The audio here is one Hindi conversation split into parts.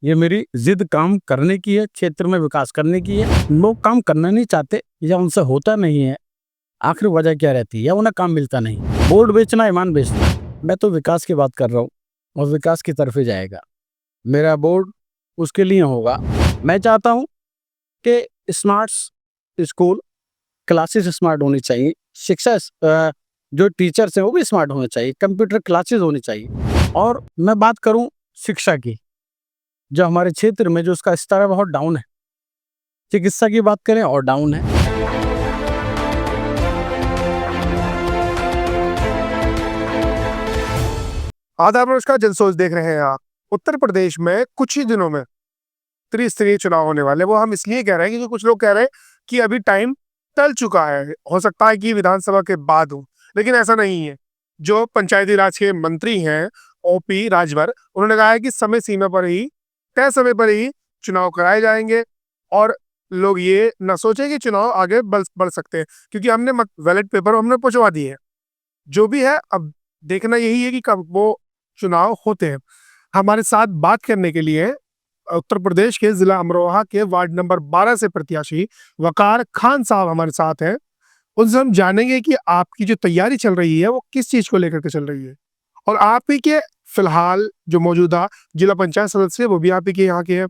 ये मेरी जिद काम करने की है, क्षेत्र में विकास करने की है। लोग काम करना नहीं चाहते या उनसे होता नहीं है। आखिर वजह क्या रहती है? या उन्हें काम मिलता नहीं। वोट बेचना, ईमान बेचना। मैं तो विकास की बात कर रहा हूँ और विकास की तरफ ही जाएगा। मेरा वोट उसके लिए होगा। मैं चाहता हूँ कि स्मार्ट स्कूल, क्लासेस स्मार्ट होनी चाहिए। शिक्षा जो टीचर्स हैं वो भी स्मार्ट होने चाहिए। कंप्यूटर क्लासेस होनी चाहिए। और मैं बात करूँ शिक्षा की, जो हमारे क्षेत्र में जो उसका स्तर है बहुत डाउन है। चिकित्सा की बात करें और डाउन है। आदाब नमस्कार, जनसोच देख रहे हैं आप। उत्तर प्रदेश में कुछ ही दिनों में त्रिस्तरीय चुनाव होने वाले। वो हम इसलिए कह रहे हैं क्योंकि कुछ लोग कह रहे हैं कि अभी टाइम टल चुका है, हो सकता है कि विधानसभा के बाद हो, लेकिन ऐसा नहीं है। जो पंचायती राज के मंत्री हैं, ओपी राजभर, उन्होंने कहा है कि समय सीमा पर ही, तय समय पर ही चुनाव कराए जाएंगे और लोग ये ना सोचे कि चुनाव आगे बढ़ सकते हैं, क्योंकि हमने बैलेट पेपर हमने पहुंचवा दिए हैं। जो भी है, अब देखना यही है कि कब वो चुनाव होते हैं। हमारे साथ बात करने के लिए उत्तर प्रदेश के जिला अमरोहा के वार्ड नंबर 12 से प्रत्याशी वकार खान साहब हमारे साथ हैं। उनसे हम जानेंगे कि आपकी जो तैयारी चल रही है वो किस चीज को लेकर के चल रही है, और आप ही के फिलहाल जो मौजूदा जिला पंचायत सदस्य है वो भी आप ही के यहाँ के हैं।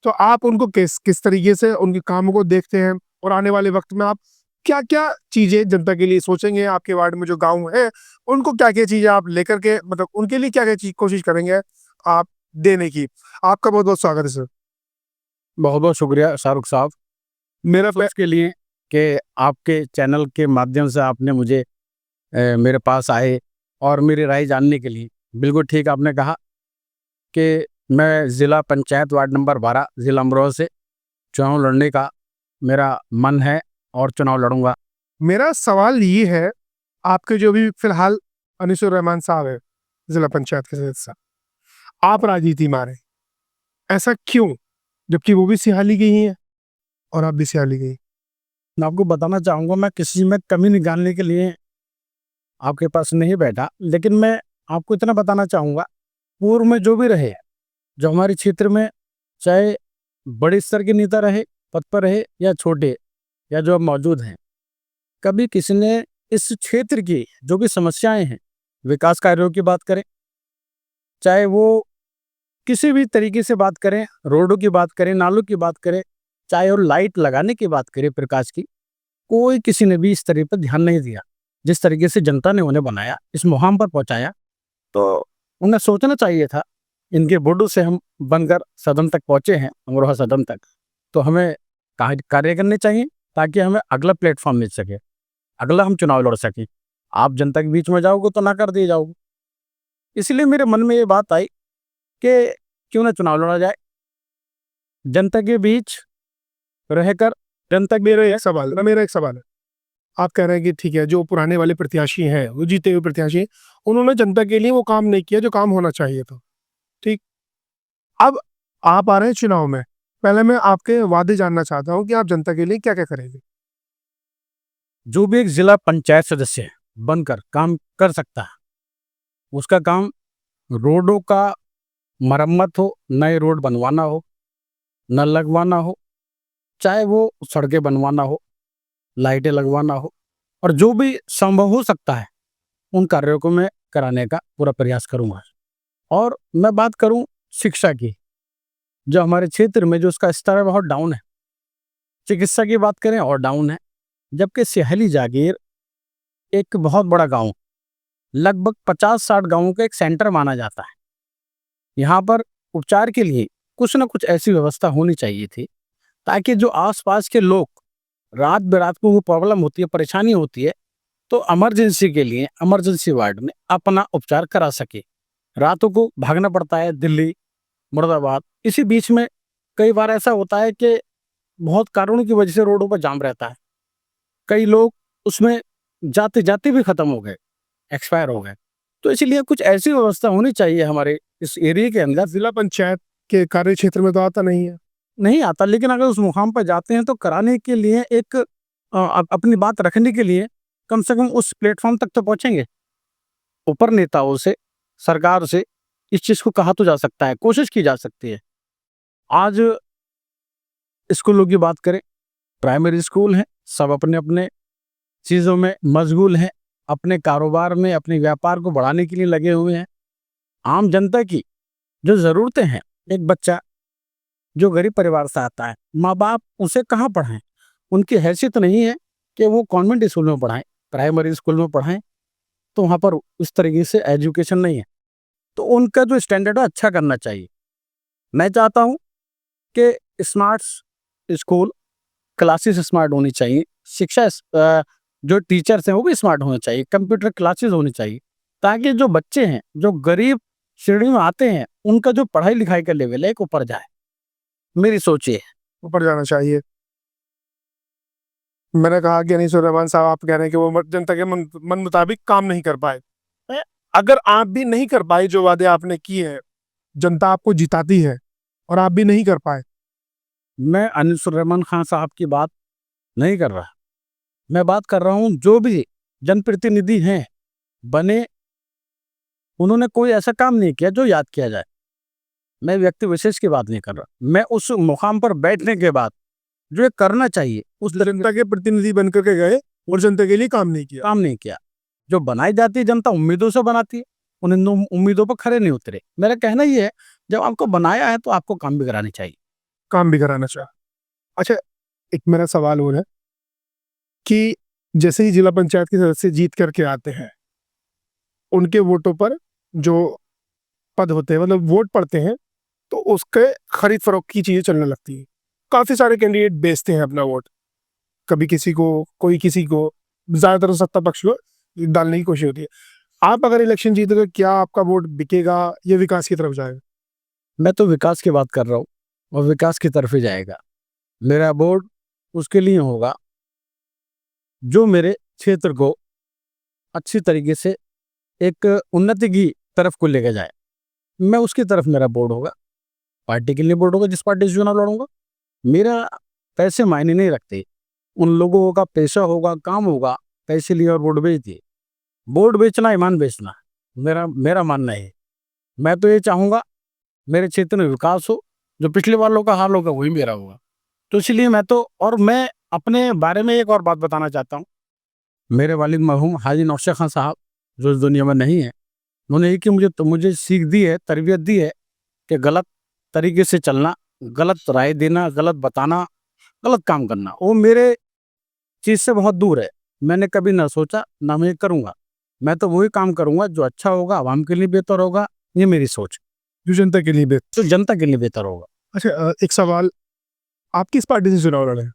तो आप उनको किस किस तरीके से उनके कामों को देखते हैं, और आने वाले वक्त में आप क्या क्या चीजें जनता के लिए सोचेंगे? आपके वार्ड में जो गांव है उनको क्या क्या चीजें आप लेकर के, मतलब उनके लिए क्या क्या चीज कोशिश करेंगे आप देने की? आपका बहुत बहुत स्वागत है सर। बहुत बहुत शुक्रिया शाहरुख साहब, मेरा सोच के लिए कि आपके चैनल के माध्यम से आपने मुझे मेरे पास आए और मेरी राय जानने के लिए। बिल्कुल ठीक आपने कहा कि मैं जिला पंचायत वार्ड नंबर 12 जिला अमरोहा से चुनाव लड़ने का मेरा मन है और चुनाव लड़ूंगा। मेरा सवाल ये है, आपके जो भी फिलहाल अनिसुर रहमान साहब है जिला पंचायत के सदस्य, आप राजनीति में आ रहे हैं, ऐसा क्यों? जबकि वो भी सिहाली गई हैं और आप भी सिहाली गई। मैं आपको बताना चाहूँगा, मैं किसी में कमी निकालने के लिए आपके पास नहीं बैठा, लेकिन मैं आपको इतना बताना चाहूँगा, पूर्व में जो भी रहे, जो हमारे क्षेत्र में, चाहे बड़े स्तर के नेता रहे, पद पर रहे या छोटे, या जो अब मौजूद हैं, कभी किसी ने इस क्षेत्र की जो भी समस्याएं हैं, विकास कार्यों की बात करें, चाहे वो किसी भी तरीके से बात करें, रोडों की बात करें, नालों की बात करें, चाहे और लाइट लगाने की बात करें प्रकाश की, कोई किसी ने भी इस तरह पर ध्यान नहीं दिया। जिस तरीके से जनता ने उन्हें बनाया, इस मुकाम पर पहुंचाया, तो उन्हें सोचना चाहिए था। इनके वोटों से हम बनकर सदन तक पहुंचे हैं, अमरोहा सदन तक, तो हमें कार्य करने चाहिए ताकि हमें अगला प्लेटफॉर्म मिल सके, अगला हम चुनाव लड़ सकें। आप जनता के बीच में जाओगे तो ना कर दिए जाओगे। इसलिए मेरे मन में ये बात आई कि क्यों ना चुनाव लड़ा जाए, जनता के बीच रहकर जनता के। मेरा एक सवाल है। आप कह रहे हैं कि ठीक है, जो पुराने वाले प्रत्याशी हैं, वो जीते हुए प्रत्याशी हैं, उन्होंने जनता के लिए वो काम नहीं किया जो काम होना चाहिए था। ठीक। अब आप आ रहे हैं चुनाव में, पहले मैं आपके वादे जानना चाहता हूँ कि आप जनता के लिए क्या क्या करेंगे। जो भी एक जिला पंचायत सदस्य बनकर काम कर सकता है, उसका काम रोडों का मरम्मत हो, नए रोड बनवाना हो, नल लगवाना हो, चाहे वो सड़कें बनवाना हो, लाइटें लगवाना हो, और जो भी संभव हो सकता है उन कार्यों को मैं कराने का पूरा प्रयास करूंगा। और मैं बात करूं शिक्षा की, जो हमारे क्षेत्र में जो उसका स्तर है बहुत डाउन है। चिकित्सा की बात करें और डाउन है। जबकि सिहली जागीर एक बहुत बड़ा गांव, लगभग 50-60 गांवों का एक सेंटर माना जाता है। यहाँ पर उपचार के लिए कुछ न कुछ ऐसी व्यवस्था होनी चाहिए थी ताकि जो आसपास के लोग, रात बेरात को वो प्रॉब्लम होती है, परेशानी होती है, तो इमरजेंसी के लिए इमरजेंसी वार्ड में अपना उपचार करा सके। रातों को भागना पड़ता है दिल्ली, मुरादाबाद। इसी बीच में कई बार ऐसा होता है कि बहुत कारणों की वजह से रोडों पर जाम रहता है। कई लोग उसमें जाते जाते भी खत्म हो गए, एक्सपायर हो गए। तो इसीलिए कुछ ऐसी व्यवस्था होनी चाहिए हमारे इस एरिया के अंदर। जिला पंचायत के कार्य क्षेत्र में तो आता नहीं है। नहीं आता, लेकिन अगर उस मुकाम पर जाते हैं तो कराने के लिए एक अपनी बात रखने के लिए कम से कम उस प्लेटफॉर्म तक तो पहुंचेंगे। ऊपर नेताओं से, सरकार से इस चीज को कहा तो जा सकता है, कोशिश की जा सकती है। आज स्कूलों की बात करें, प्राइमरी स्कूल हैं, सब अपने अपने चीज़ों में मशगूल हैं, अपने कारोबार में अपने व्यापार को बढ़ाने के लिए लगे हुए हैं। आम जनता की जो ज़रूरतें हैं, एक बच्चा जो गरीब परिवार से आता है, माँ बाप उसे कहाँ पढ़ाएं, उनकी हैसियत नहीं है कि वो कॉन्वेंट स्कूल में पढ़ाएं, प्राइमरी स्कूल में पढ़ाएं, तो वहाँ पर उस तरीके से एजुकेशन नहीं है। तो उनका जो स्टैंडर्ड है अच्छा करना चाहिए। मैं चाहता हूँ कि स्मार्ट स्कूल, क्लासेस स्मार्ट होनी चाहिए, जो टीचर्स हैं वो भी स्मार्ट होने चाहिए, कंप्यूटर क्लासेस होनी चाहिए, ताकि जो बच्चे हैं जो गरीब श्रेणी में आते हैं उनका जो पढ़ाई लिखाई का लेवल है एक ऊपर जाए। मेरी सोच ये है। ऊपर जाना चाहिए। मैंने कहा कि अनीस रहमान साहब आप कह रहे हैं कि वो जनता के मन मुताबिक काम नहीं कर पाए। अगर आप भी नहीं कर पाए जो वादे आपने किए हैं, जनता आपको जिताती है और आप भी नहीं कर पाए, मैं अनिसुर रहमान खान साहब की बात नहीं कर रहा, मैं बात कर रहा हूँ जो भी जनप्रतिनिधि हैं बने, उन्होंने कोई ऐसा काम नहीं किया जो याद किया जाए। मैं व्यक्ति विशेष की बात नहीं कर रहा, मैं उस मुकाम पर बैठने के बाद जो ये करना चाहिए उस जनता के प्रतिनिधि बनकर के गए और जनता के लिए काम नहीं किया। काम नहीं किया। जो बनाई जाती है जनता उम्मीदों से बनाती है, उन उम्मीदों पर खरे नहीं उतरे। मेरा कहना ये है, जब आपको बनाया है तो आपको काम भी करानी चाहिए। काम भी कराना चाहिए। अच्छा, एक मेरा सवाल और है कि जैसे ही जिला पंचायत के सदस्य जीत करके आते हैं, उनके वोटों पर जो पद होते हैं, मतलब वोट पड़ते हैं, तो उसके खरीद फरोख्त की चीजें चलने लगती है। काफी सारे कैंडिडेट बेचते हैं अपना वोट, कभी किसी को, कोई किसी को, ज्यादातर सत्ता पक्ष को डालने की कोशिश होती है। आप अगर इलेक्शन जीते तो क्या आपका वोट बिकेगा या विकास की तरफ जाएगा? मैं तो विकास की बात कर रहा हूँ और विकास की तरफ ही जाएगा। मेरा वोट उसके लिए होगा जो मेरे क्षेत्र को अच्छी तरीके से एक उन्नति की तरफ को लेकर जाए। मैं उसकी तरफ मेरा वोट होगा। पार्टी के लिए वोट होगा जिस पार्टी से चुनाव लड़ूंगा। मेरा पैसे मायने नहीं रखते, उन लोगों का पैसा होगा, काम होगा, पैसे लिए और वोट बेच दिए। वोट बेचना ईमान बेचना, मेरा मेरा मानना है। मैं तो ये चाहूँगा मेरे क्षेत्र में विकास हो, जो पिछले वालों का हाल होगा वही मेरा होगा। तो इसलिए मैं अपने बारे में एक और बात बताना चाहता हूँ। मेरे वालिद मरहूम हाजी नौशा खान साहब जो इस दुनिया में नहीं है, उन्होंने एक ही मुझे सीख दी है, तरबियत दी है कि गलत तरीके से चलना, गलत राय देना, गलत बताना, गलत काम करना, वो मेरे चीज़ से बहुत दूर है। मैंने कभी ना सोचा, ना मैं करूँगा। मैं तो वही काम करूँगा जो अच्छा होगा, आवाम के लिए बेहतर होगा। ये मेरी सोच, जो जनता के लिए जो जनता के लिए बेहतर होगा। अच्छा, एक सवाल, आप किस पार्टी से चुनाव लड़े हैं?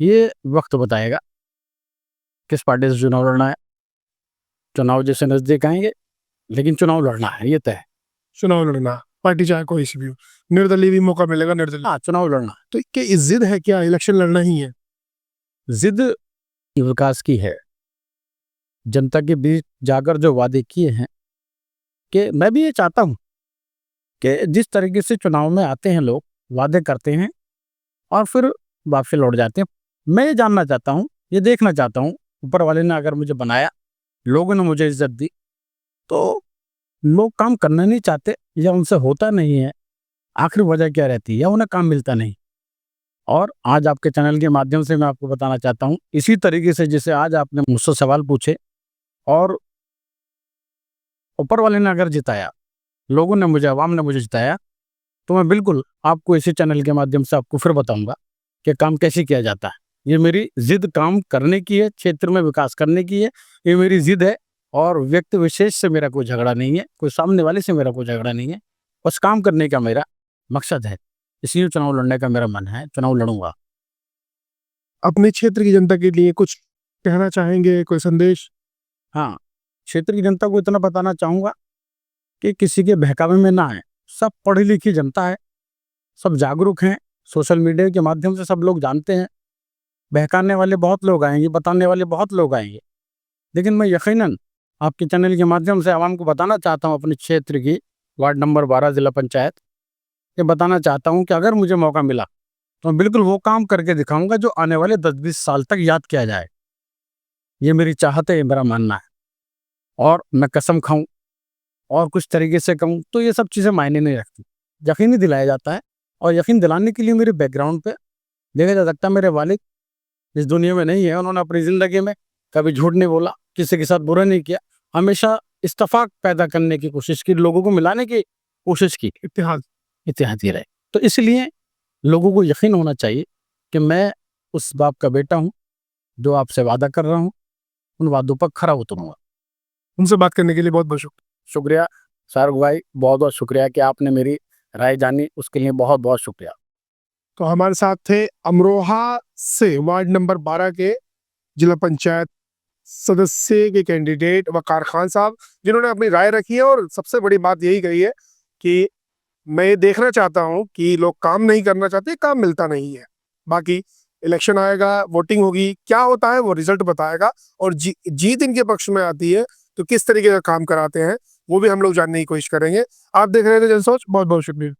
ये वक्त बताएगा किस पार्टी से चुनाव लड़ना है। चुनाव जैसे नजदीक आएंगे, लेकिन चुनाव लड़ना है, ये तय है। चुनाव लड़ना, पार्टी चाहे कोई सी भी हो, निर्दलीय भी मौका मिलेगा, निर्दलीय। हाँ, चुनाव लड़ना। तो क्या जिद है, क्या इलेक्शन लड़ना ही है? जिद विकास की है, जनता के बीच जाकर जो वादे किए हैं, कि मैं भी ये चाहता हूँ कि जिस तरीके से चुनाव में आते हैं लोग, वादे करते हैं और फिर वापसी लौट जाते हैं। मैं ये जानना चाहता हूँ, ये देखना चाहता हूँ, ऊपर वाले ने अगर मुझे बनाया, लोगों ने मुझे इज्जत दी, तो लोग काम करना नहीं चाहते या उनसे होता नहीं है, आखिर वजह क्या रहती है, या उन्हें काम मिलता नहीं। और आज आपके चैनल के माध्यम से मैं आपको बताना चाहता हूँ, इसी तरीके से जैसे आज आपने मुझसे सवाल पूछे और ऊपर वाले ने अगर जिताया, लोगों ने मुझे, आवाम ने मुझे जिताया, तो मैं बिल्कुल आपको इसी चैनल के माध्यम से आपको फिर बताऊंगा कि काम कैसे किया जाता है। ये मेरी जिद काम करने की है, क्षेत्र में विकास करने की है, ये मेरी जिद है। और व्यक्ति विशेष से मेरा कोई झगड़ा नहीं है, कोई सामने वाले से मेरा कोई झगड़ा नहीं है, बस काम करने का मेरा मकसद है। इसलिए चुनाव लड़ने का मेरा मन है, चुनाव लड़ूंगा। अपने क्षेत्र की जनता के लिए कुछ कहना चाहेंगे, कोई संदेश? हाँ, क्षेत्र की जनता को इतना बताना चाहूँगा कि किसी के बहकावे में ना आए। सब पढ़ी लिखी जनता है, सब जागरूक हैं, सोशल मीडिया के माध्यम से सब लोग जानते हैं। बहकाने वाले बहुत लोग आएंगे, बताने वाले बहुत लोग आएंगे, लेकिन मैं यकीनन आपके चैनल के माध्यम से आवाम को बताना चाहता हूँ, अपने क्षेत्र की वार्ड नंबर 12 जिला पंचायत, ये बताना चाहता हूँ कि अगर मुझे मौका मिला तो मैं बिल्कुल वो काम करके दिखाऊंगा जो आने वाले 10-20 साल तक याद किया जाए। ये मेरी चाहत है, ये मेरा मानना है। और मैं कसम खाऊं और कुछ तरीके से कहूं तो ये सब चीज़ें मायने नहीं रखती। यकीन ही दिलाया जाता है और यकीन दिलाने के लिए मेरे बैकग्राउंड पे देखा जा सकता है मेरे वालिद इस दुनिया में नहीं है। उन्होंने अपनी ज़िंदगी में कभी झूठ नहीं बोला, किसी के साथ बुरा नहीं किया, हमेशा इत्तेफाक पैदा करने की कोशिश की, लोगों को मिलाने की कोशिश की, इत्तेहादी रहे। तो इसलिए लोगों को यकीन होना चाहिए कि मैं उस बाप का बेटा हूँ जो आपसे वादा कर रहा हूँ, उन वादों पर खरा उतरूंगा। उनसे बात करने के लिए बहुत बहुत शुक्रिया। शुक्रिया शाहरुख भाई, बहुत बहुत शुक्रिया कि आपने मेरी राय जानी, उसके लिए बहुत बहुत शुक्रिया। तो हमारे साथ थे अमरोहा से वार्ड नंबर 12 के जिला पंचायत सदस्य के कैंडिडेट वकार खान साहब, जिन्होंने अपनी राय रखी है और सबसे बड़ी बात यही कही है कि मैं ये देखना चाहता हूं कि लोग काम नहीं करना चाहते, काम मिलता नहीं है। बाकी इलेक्शन आएगा, वोटिंग होगी, क्या होता है वो रिजल्ट बताएगा। और जीत इनके पक्ष में आती है तो किस तरीके का काम कराते हैं वो भी हम लोग जानने की कोशिश करेंगे। आप देख रहे थे जनसोच, बहुत बहुत शुक्रिया।